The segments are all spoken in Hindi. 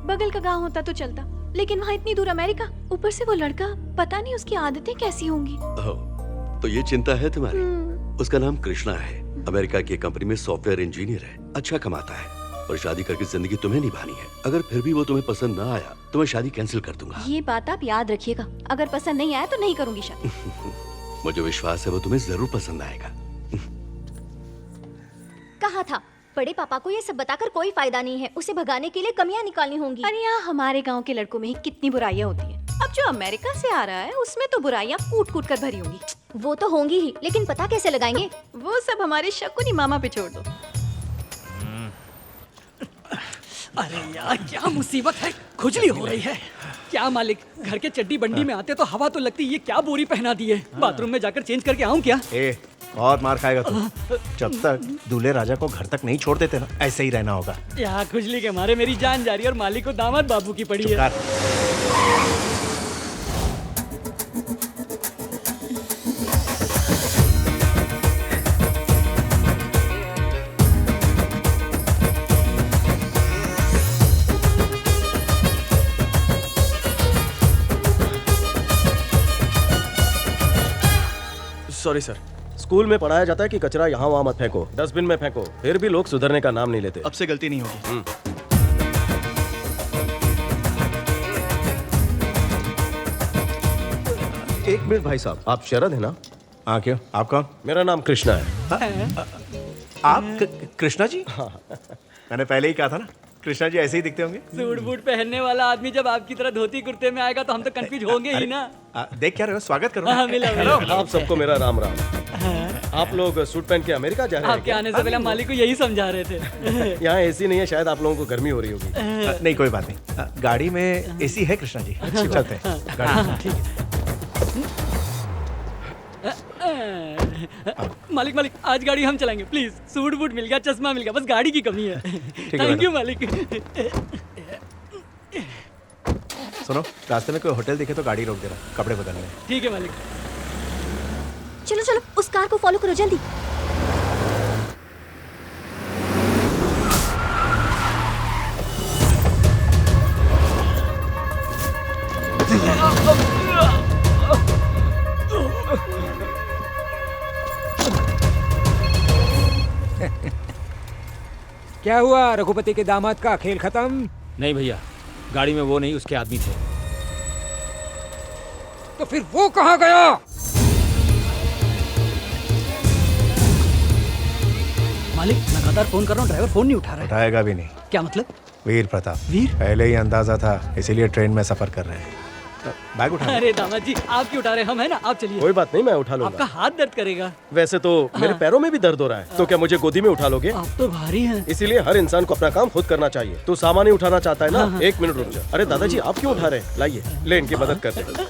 बगल का गांव होता तो चलता, लेकिन वहाँ इतनी दूर अमेरिका, ऊपर से वो लड़का, पता नहीं उसकी आदतें कैसी होंगी। तो ये चिंता है तुम्हारी? उसका नाम कृष्णा है, अमेरिका की कंपनी में सॉफ्टवेयर इंजीनियर है, अच्छा कमाता है, और शादी करके जिंदगी तुम्हें निभानी है। अगर फिर भी वो तुम्हें पसंद ना आया तो मैं शादी कैंसिल कर दूंगा। ये बात आप याद रखिएगा, अगर पसंद नहीं आया तो नहीं करूंगी शादी। मुझे विश्वास है वो तुम्हें जरूर पसंद आएगा। कहा था बड़े पापा को ये सब बताकर कोई फायदा नहीं है, उसे भगाने के लिए कमियां निकालनी होंगी। अरे यहाँ हमारे गांव के लड़कों में ही कितनी बुराइयां होती हैं। अब जो अमेरिका से आ रहा है उसमें तो बुराइयां कूट कूट कर भरी होंगी। वो तो होंगी ही, लेकिन पता कैसे लगाएंगे? वो सब हमारे शकुनी मामा पे छोड़ दो। अरे यार क्या मुसीबत है, खुजली हो रही है। क्या मालिक, घर के चड्डी बंडी में आते तो हवा तो लगती, ये क्या बोरी पहना दी है। बाथरूम में जाकर चेंज करके आऊं क्या? और मार खाएगा तू। जब तक दूल्हे राजा को घर तक नहीं छोड़ देते ना, ऐसे ही रहना होगा। यहाँ खुजली के मारे मेरी जान जा रही है और मालिक को दामाद बाबू की पड़ी है। सॉरी सर, स्कूल में पढ़ाया जाता है कि कचरा यहाँ वहाँ मत फेंको, डस्टबिन में फेंको, फिर भी लोग सुधरने का नाम नहीं लेते। अब से गलती नहीं होगी। एक मिनट भाई साहब, आप शरद है ना? हाँ क्यों, आप कौन? मेरा नाम कृष्णा है। आप कृष्णा जी? हाँ मैंने पहले ही कहा था ना, कृष्णा जी ऐसे ही दिखते होंगे। सूट बूट पहनने वाला आदमी जब आपकी तरह धोती कुर्ते में आएगा तो हम तो कंफ्यूज होंगे ही ना। देख क्या रहे हो, स्वागत करो। हाँ, मिला। आप सबको मेरा राम राम। आप लोग सूट पहन के अमेरिका जा रहे हैं? आपके आने से पहले मालिक को यही समझा रहे थे। यहाँ एसी नहीं है, शायद आप लोगों को गर्मी हो रही होगी। नहीं कोई बात नहीं, गाड़ी में एसी है कृष्णा जी। चलते हैं गाड़ी में। मालिक मालिक, आज गाड़ी हम चलाएंगे प्लीज। सूट बूट मिल गया, चश्मा मिल गया, बस गाड़ी की कमी है। थैंक यू मालिक। सुनो, रास्ते में कोई होटल दिखे तो गाड़ी रोक देना, कपड़े बदलने। ठीक है मालिक। चलो चलो उस कार को फॉलो करो जल्दी। क्या हुआ, रघुपति के दामाद का खेल खत्म? नहीं भैया, गाड़ी में वो नहीं, उसके आदमी थे। तो फिर वो कहाँ गया? मालिक लगातार फोन कर रहा हूँ, ड्राइवर फोन नहीं उठा रहा है। उठाएगा भी नहीं। क्या मतलब? वीर प्रताप। वीर? पहले ही अंदाजा था, इसीलिए ट्रेन में सफर कर रहे हैं। बैग उठा। अरे दामाद जी, आप क्यों उठा रहे हैं? हम है ना, आप चलिए। कोई बात नहीं, मैं उठा लूंगा। आपका हाथ दर्द करेगा। वैसे तो मेरे पैरों में भी दर्द हो रहा है, तो क्या मुझे गोदी में उठा लोगे? आप तो भारी हैं। इसीलिए हर इंसान को अपना काम खुद करना चाहिए। तू सामान ही उठाना चाहता है ना? एक मिनट रुक जा। अरे दादाजी, आप क्यों उठा रहे हैं? लाइए, ले इनकी मदद करते हैं,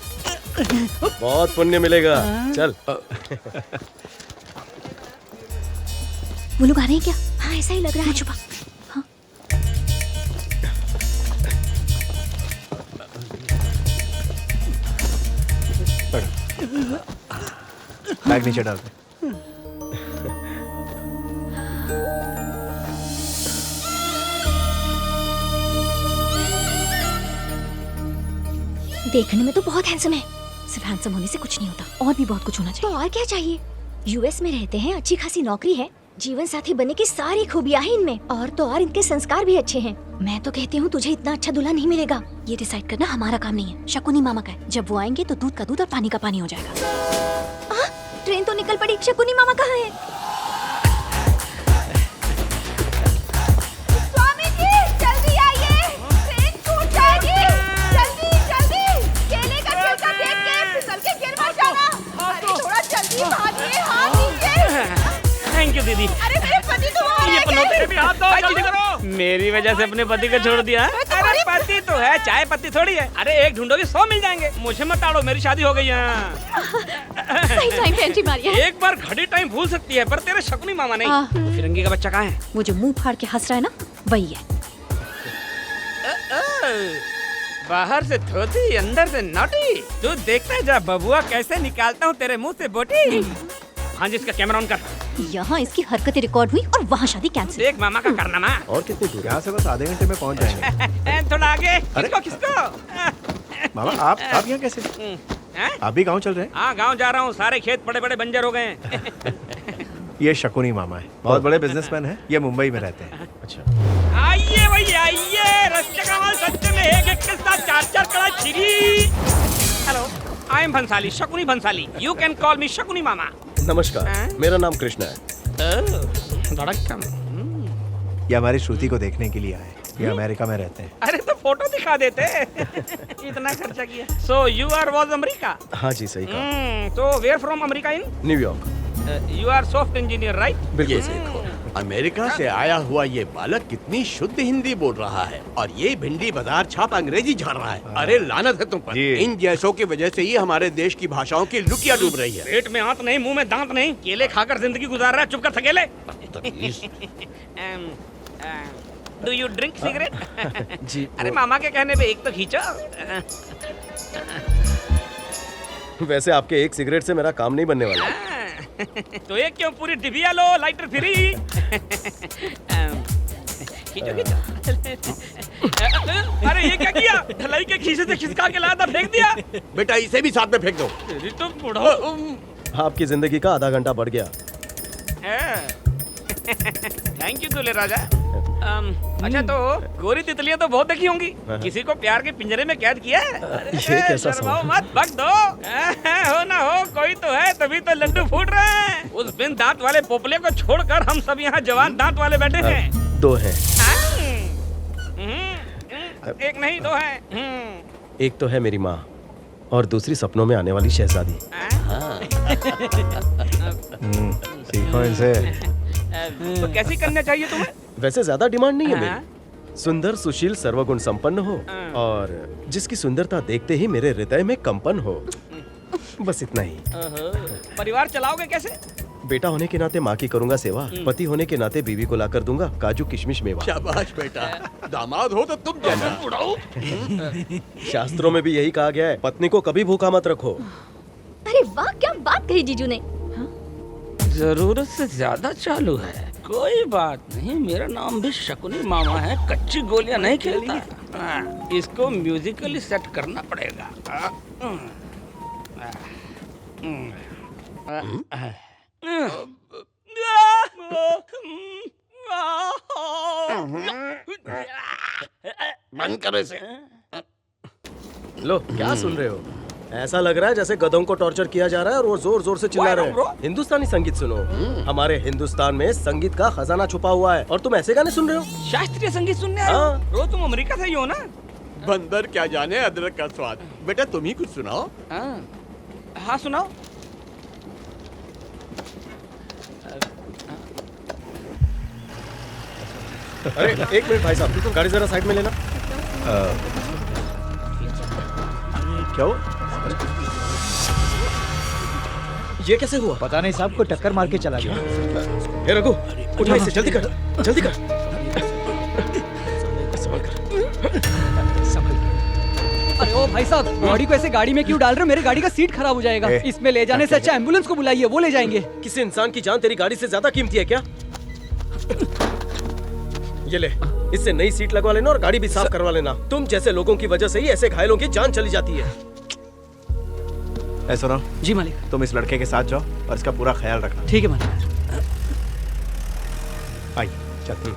बहुत पुण्य मिलेगा। चल। वो लोग आ रहे हैं क्या? हाँ ऐसा ही लग रहा है। छुपा। हाँ। बैग नीचे डाल दे। देखने में तो बहुत हैंडसम है। सिर्फ हैंडसम होने से कुछ नहीं होता, और भी बहुत कुछ होना चाहिए। तो और क्या चाहिए? यूएस में रहते हैं, अच्छी खासी नौकरी है, जीवन साथी बनने की सारी खूबियां हैं इनमें, और तो और इनके संस्कार भी अच्छे हैं। मैं तो कहती हूँ तुझे इतना अच्छा दूल्हा नहीं मिलेगा। ये डिसाइड करना हमारा काम नहीं है, शकुनी मामा का है। जब वो आएंगे तो दूध का दूध और पानी का पानी हो जाएगा। ट्रेन तो निकल पड़ी, शकुनी मामा कहाँ है? स्वामी जी जल्दी आइए, ट्रेन छूट जाएगी। जल्दी जल्दी, केले का छिलका देख के फिसल के गिर मत जाना। अरे थोड़ा जल्दी भागिए, हाथ दीजिए। थैंक यू दीदी। अरे मेरे पति तो वहाँ रह गए। मेरी वजह से अपने पति को छोड़ दिया? अरे पति तो है, चाय पत्ती थोड़ी है। अरे एक ढूंढोगे 100 मिल जाएंगे। मुझे मत ताड़ो, मेरी शादी हो गई है। सही टाइम पे एंट्री मारी है। एक बार घड़ी टाइम भूल सकती है, पर तेरे शकुनी मामा नहीं। तो फिरंगी का बच्चा कहाँ है? वो जो मुंह फाड़ के हंस रहा है ना, वही है। बाहर से धोती, अंदर से नोटी। तू देखता है जा बबुआ कैसे निकालता हूँ तेरे मुंह से बोटी। हाँ जी, इसका कैमरा ऑन कर। यहाँ इसकी हरकतें रिकॉर्ड हुई और वहाँ शादी कैंसिल। देख मामा का कारनामा। और कितनी दूर है? यहाँ से बस आधे घंटे में पहुँच जाएंगे। थोड़ा आगे। अरे। किसको? मामा आप यहाँ कैसे? हैं? आप भी गाँव चल रहे हैं? हाँ गांव जा रहा हूँ, सारे खेत बड़े बड़े बंजर हो गए हैं। ये शकुनी मामा है, बहुत बड़े बिजनेसमैन हैं। ये मुंबई में रहते हैं। अच्छा। आइए भाई आइए, रस्ते का माल सस्ते में एक के साथ 4 कड़ा चिरी। Hello, I am Bhansali, Shakuni Bhansali. You can call me Shakuni Mama. नमस्कार, मेरा नाम कृष्णा है। धड़कन। ये हमारी श्रुति को देखने के लिए आए। ये अमेरिका में रहते हैं। अरे तो फोटो दिखा देते। इतना खर्चा किया। So you are was America? हाँ जी, सही कहा। तो where from America in? New York. You are soft engineer right? बिल्कुल। देखो, अमेरिका से आया हुआ ये बालक कितनी शुद्ध हिंदी बोल रहा है और ये भिंडी बाजार छाप अंग्रेजी झाड़ रहा है। अरे लानत है तुम पर। जी। इन जैसों की वजह से ही हमारे देश की भाषाओं की लुकिया डूब रही है। पेट में हाथ नहीं, मुंह में दांत नहीं, केले खाकर जिंदगी गुजार रहा है। चुप कर थकेले। Do you drink cigarette? जी। अरे मामा के कहने पे एक तो खींचो। वैसे आपके एक सिगरेट से मेरा काम नहीं बनने वाला। तो एक क्यों, पूरी डिबिया लो, लाइटर फ्री। खींचो खींचो। अरे ये क्या किया? ढलाई के खीसे से खिसका के लाया था, फेंक दिया। बेटा इसे भी साथ में फेंक दो। तेरी तो बुढ़ो। आपकी जिंदगी का आधा घंटा बढ़ गया। थैंक यू दूल्हे राजा। अच्छा तो गोरी तितलियां तो बहुत देखी होंगी, किसी को प्यार के पिंजरे में कैद किया है? ये कैसा शर्माओ मत, बक दो। हो ना हो, कोई तो है, तभी तो लड्डू फूट रहे हैं। उस बिन दांत वाले पोपले को छोड़कर हम सब यहाँ जवान दांत वाले बैठे हैं। 2 हैं। एक नहीं, 2 हैं। एक तो है मेरी माँ और दूसरी सपनों में आने वाली शहजादी। सीखो इनसे। तो कैसी करना चाहिए तुम्हें? वैसे ज्यादा डिमांड नहीं है मेरी। सुंदर, सुशील, सर्वगुण संपन्न हो और जिसकी सुंदरता देखते ही मेरे हृदय में कंपन हो। बस इतना ही। परिवार चलाओगे कैसे? बेटा होने के नाते माँ की करूंगा सेवा, पति होने के नाते बीवी को लाकर दूंगा काजू किशमिश मेवा। शाबाश बेटा, दामाद हो तो तुम जाना। शास्त्रों में भी यही कहा गया है, पत्नी को कभी भूखा मत रखो। अरे वाह, क्या बात कही जीजू ने। जरूरत से ज्यादा चालू है। कोई बात नहीं, मेरा नाम भी शकुनी मामा है, कच्ची गोलियां नहीं खेलता। इसको म्यूजिकली सेट करना पड़ेगा। मन करो इसे। लो, क्या सुन रहे हो? ऐसा लग रहा है जैसे गधों को टॉर्चर किया जा रहा है और वो जोर जोर से चिल्ला रहे हैं। हिंदुस्तानी संगीत सुनो। हमारे हिंदुस्तान में संगीत का खजाना छुपा हुआ है और तुम ऐसे गाने सुन रहे हो? शास्त्रीय संगीत सुनने आए हो? हाँ। रोज तुम अमेरिका से ही हो ना? बंदर क्या जाने अदरक का स्वाद। बेटा तुम ही कुछ सुनाओ। हाँ सुनाओ। अरे 1 मिनट भाई साहब, गाड़ी जरा साइड में लेना। क्या हुआ? ये कैसे हुआ? पता नहीं साहब को टक्कर मार के चला गया। हे रघु, उठा इसे, जल्दी कर, जल्दी कर। अरे ओ भाई साहब, बॉडी को ऐसे गाड़ी में क्यों डाल रहे हो? मेरी गाड़ी का सीट खराब हो जाएगा। इसमें ले जाने से अच्छा एम्बुलेंस को बुलाइए, वो ले जाएंगे। किसी इंसान की जान तेरी गाड़ी से ज्यादा कीमती है क्या? ये ले, इससे नई सीट लगवा लेना और गाड़ी भी साफ करवा लेना। तुम जैसे लोगों की वजह से ही ऐसे घायलों की जान चली जाती है। ऐ सुनो, जी मालिक। तुम इस लड़के के साथ जाओ और इसका पूरा ख्याल रखना। ठीक है मालिक। आइए चलते।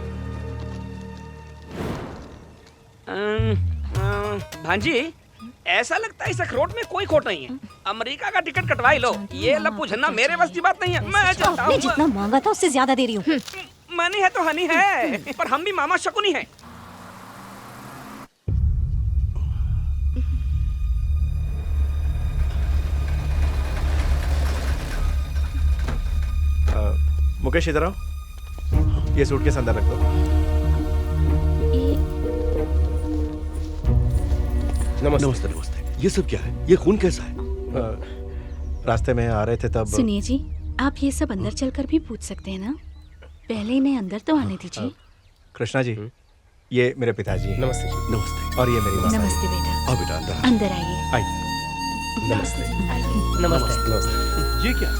भांजी, ऐसा लगता है इस अखरोट में कोई खोट नहीं है। अमेरिका का टिकट कटवाई लो। ये लप्पू झन्ना मेरे बस की बात नहीं है। मैं चलता आपने हूँ। जितना मांगा था उससे ज्यादा दे रही हूँ। मनी है तो हनी है, पर हम भी मामा शकुनी हैं। मुकेश इधर आओ। ये सूटकेस अंदर रख दो। नमस्ते नमस्ते। ये सब क्या है? ये खून कैसा है? रास्ते में आ रहे थे तब। सुनिए जी, आप ये सब अंदर चलकर भी पूछ सकते हैं ना, पहले इन्हें अंदर तो आने दीजिए। कृष्णा जी, ये मेरे पिताजी हैं। नमस्ते जी। नमस्ते। और ये मेरी माता जी। नमस्ते बेटा। आओ बेटा अंदर। अंदर आइए। आइए। नमस्ते। आइए। नमस्ते। नमस्ते। ये क्या?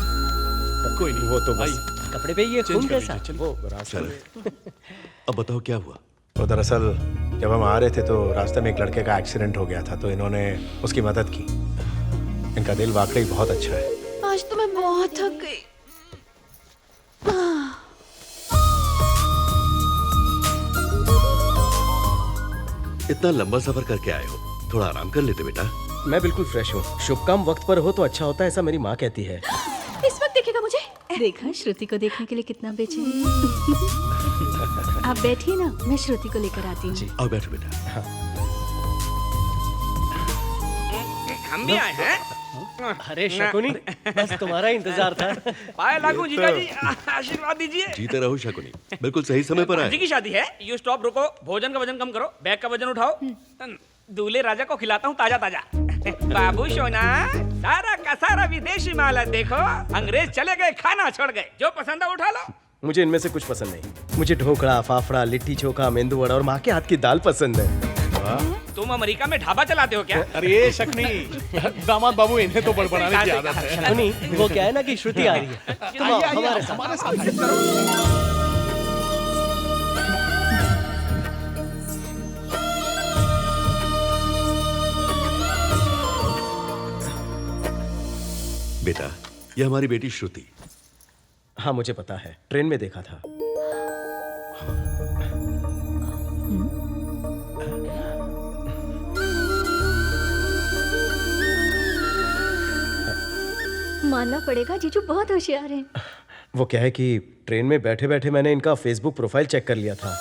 कोई नहीं, वो तो बस कपड़े पे ये खून कैसा? वो रास्ते चलो में। अब बताओ क्या हुआ? तो दरअसल जब हम आ रहे थे तो रास्ते में एक लड़के का एक्सीडेंट हो गया था, तो इन्होंने उसकी मदद की। इनका दिल वाकई बहुत अच्छा है। आज तो मैं बहुत थक गई। इतना लंबा सफर करके आए हो, थोड़ा आराम कर लेते बेटा। मैं बिल्कुल फ्रेश हूँ। शुभ काम वक्त पर हो तो अच्छा होता है, ऐसा मेरी माँ कहती है। इस वक्त देखेगा मुझे? देखा श्रुति को देखने के लिए कितना बेचैन। आप बैठिए ना, मैं श्रुति को लेकर आती हूँ। आओ बैठो बेटा। हम भी आए हैं। अरे शकुनी, बस तुम्हारा इंतजार था। पाए लागू जीजा जी, आशीर्वाद दीजिए। जीते रहो शकुनी, बिल्कुल सही समय पर भांजी आए। की शादी है। यू स्टॉप, रुको। भोजन का वजन कम करो, बैग का वजन उठाओ। दूल्हे राजा को खिलाता हूँ ताजा ताजा। बाबू सोना, सारा का सारा विदेशी माल है। देखो, अंग्रेज चले गए, खाना छोड़ गए। जो पसंद है उठा लो। मुझे इनमें से कुछ पसंद नहीं। मुझे ढोकड़ा, फाफड़ा, लिट्टी चोखा, मेंदू वड़ा और माँ के हाथ की दाल पसंद है। तुम अमेरिका में ढाबा चलाते हो क्या? अरे शक्नी, दामाद बाबू, इन्हें तो बड़बड़ाने की आदत है। शकुनी, वो क्या है ना कि श्रुति आ रही है। तुम आओ हमारे साथ। बेटा, ये हमारी बेटी श्रुति। हाँ मुझे पता है, ट्रेन में देखा था। मानना पड़ेगा, जीजू बहुत होशियार हैं। वो क्या है कि ट्रेन में बैठे बैठे मैंने इनका फेसबुक प्रोफाइल चेक कर लिया था।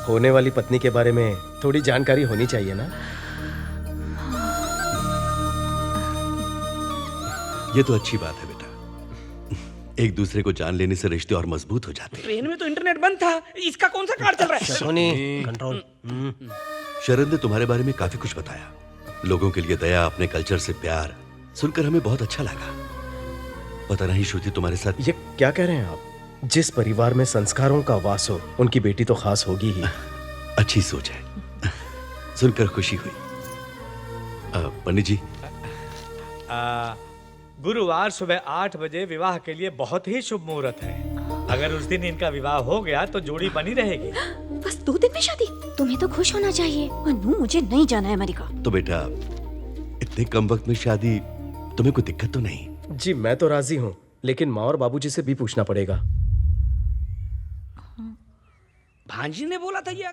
होने वाली पत्नी के बारे में थोड़ी जानकारी होनी चाहिए ना। ये तो अच्छी बात है बेटा। एक दूसरे को जान लेने से रिश्ते और मजबूत हो जाते हैं। ट्रेन में तो इंटरनेट बंद था, इसका कौन सा कार्ड चल रहा है? शकुनी, कंट्रोल। शरद ने तुम्हारे बारे में काफी कुछ बताया। लोगों के लिए दया, अपने कल्चर से प्यार, सुनकर हमें बहुत अच्छा लगा। पता नहीं श्रुति तुम्हारे साथ। ये क्या कह रहे हैं आप? जिस परिवार में संस्कारों का वास हो, उनकी बेटी तो खास होगी ही। अच्छी सोच है, सुनकर खुशी हुई। पंडित जी, गुरुवार सुबह 8 बजे विवाह के लिए बहुत ही शुभ मुहूर्त है। अगर उस दिन इनका विवाह हो गया तो जोड़ी बनी रहेगी। बस 2 दिन में शादी? तुम्हें तो खुश होना चाहिए। अनु, मुझे नहीं जाना है अमेरिका। तो बेटा, इतने कम वक्त में शादी, तुम्हें कोई दिक्कत तो नहीं? जी मैं तो राजी हूँ, लेकिन माँ और बाबूजी से भी पूछना पड़ेगा। भांजी ने बोला था ये